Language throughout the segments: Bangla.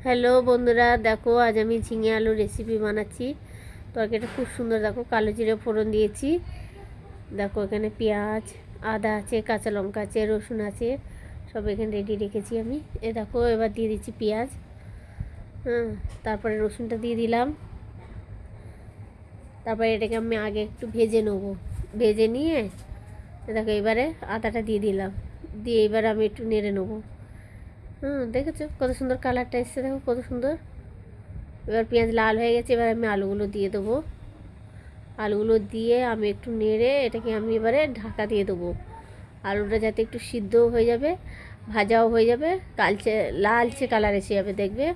হ্যালো বন্ধুরা, দেখো আজ আমি ঝিঙে আলুর রেসিপি বানাচ্ছি। তরকারিটা খুব সুন্দর। দেখো কালো জিরে ফোড়ন দিয়েছি। দেখো এখানে পেঁয়াজ, আদা আছে, কাঁচা লঙ্কা আছে, রসুন আছে, সব এখানে রেডি রেখেছি আমি। দেখো এবার দিয়ে দিচ্ছি পেঁয়াজ। তারপরে রসুনটা দিয়ে দিলাম। তারপরে এটাকে আমি আগে একটু ভেজে নেবো। ভেজে নিয়ে দেখো এবারে আদাটা দিয়ে দিলাম। দিয়ে এবার আমি একটু নেড়ে নেবো। দেখেছো কত সুন্দর কালারটা এসছে, দেখো কত সুন্দর। এবার পেঁয়াজ লাল হয়ে গেছে, এবার আমি আলুগুলো দিয়ে দেবো। আলুগুলো দিয়ে আমি একটু নেড়ে এটাকে আমি এবারে ঢাকা দিয়ে দেবো। আলুটা যাতে একটু সিদ্ধও হয়ে যাবে, ভাজাও হয়ে যাবে, লালচে কালার এসে যাবে, দেখবে।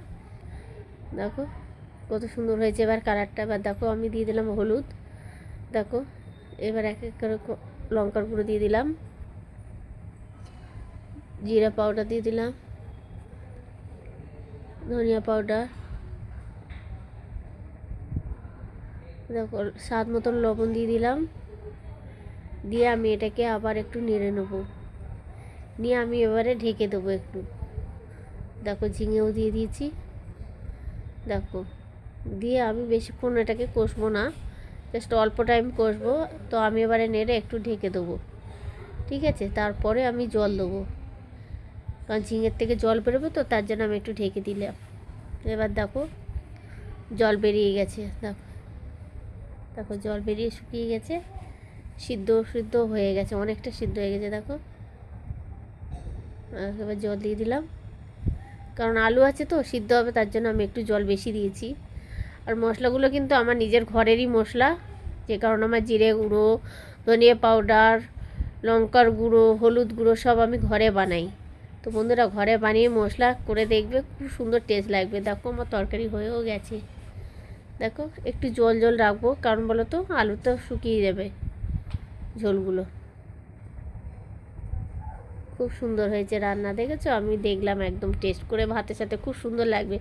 দেখো কত সুন্দর হয়েছে এবার কালারটা। এবার দেখো আমি দিয়ে দিলাম হলুদ। দেখো এবার এক এক করে লঙ্কার গুঁড়ো দিয়ে দিলাম, জিরা পাউডার দিয়ে দিলাম, ধনিয়া পাউডার, দেখো স্বাদ মতন লবণ দিয়ে দিলাম। দিয়ে আমি এটাকে আবার একটু নেড়ে নেব। নিয়ে আমি এবারে ঢেকে দেবো একটু। দেখো ঝিঙেও দিয়ে দিয়েছি। দেখো দিয়ে আমি বেশিক্ষণ এটাকে কষবো না, জাস্ট অল্প টাইম কষবো। তো আমি এবারে নেড়ে একটু ঢেকে দেবো, ঠিক আছে। তারপরে আমি জল দেবো, কারণ ঝিঙের থেকে জল বেরোবে, তো তার জন্য আমি একটু ঢেকে দিলাম। এবার দেখো জল বেরিয়ে গেছে। দেখো দেখো জল বেরিয়ে শুকিয়ে গেছে, সিদ্ধ হয়ে গেছে, অনেকটা সিদ্ধ হয়ে গেছে। দেখো এবার জল দিয়ে দিলাম, কারণ আলু আছে তো সিদ্ধ হবে, তার জন্য আমি একটু জল বেশি দিয়েছি। আর মশলাগুলো কিন্তু আমার নিজের ঘরেরই মশলা, যে কারণে আমার জিরে গুঁড়ো, ধনিয়া পাউডার, লঙ্কার গুঁড়ো, হলুদ গুঁড়ো সব আমি ঘরে বানাই। তো বন্ধুরা ঘরে বানিয়ে মশলা করে দেখবে, খুব সুন্দর টেস্ট লাগবে। দেখো আমার তরকারি হয়েও গেছে। দেখো একটু জল জল রাখবো, কারণ বলো তো আলু তো শুকিয়ে যাবে ঝোলগুলো। খুব সুন্দর হয়েছে রান্না, দেখেছো। আমি দেখলাম একদম টেস্ট করে, ভাতের সাথে খুব সুন্দর লাগবে।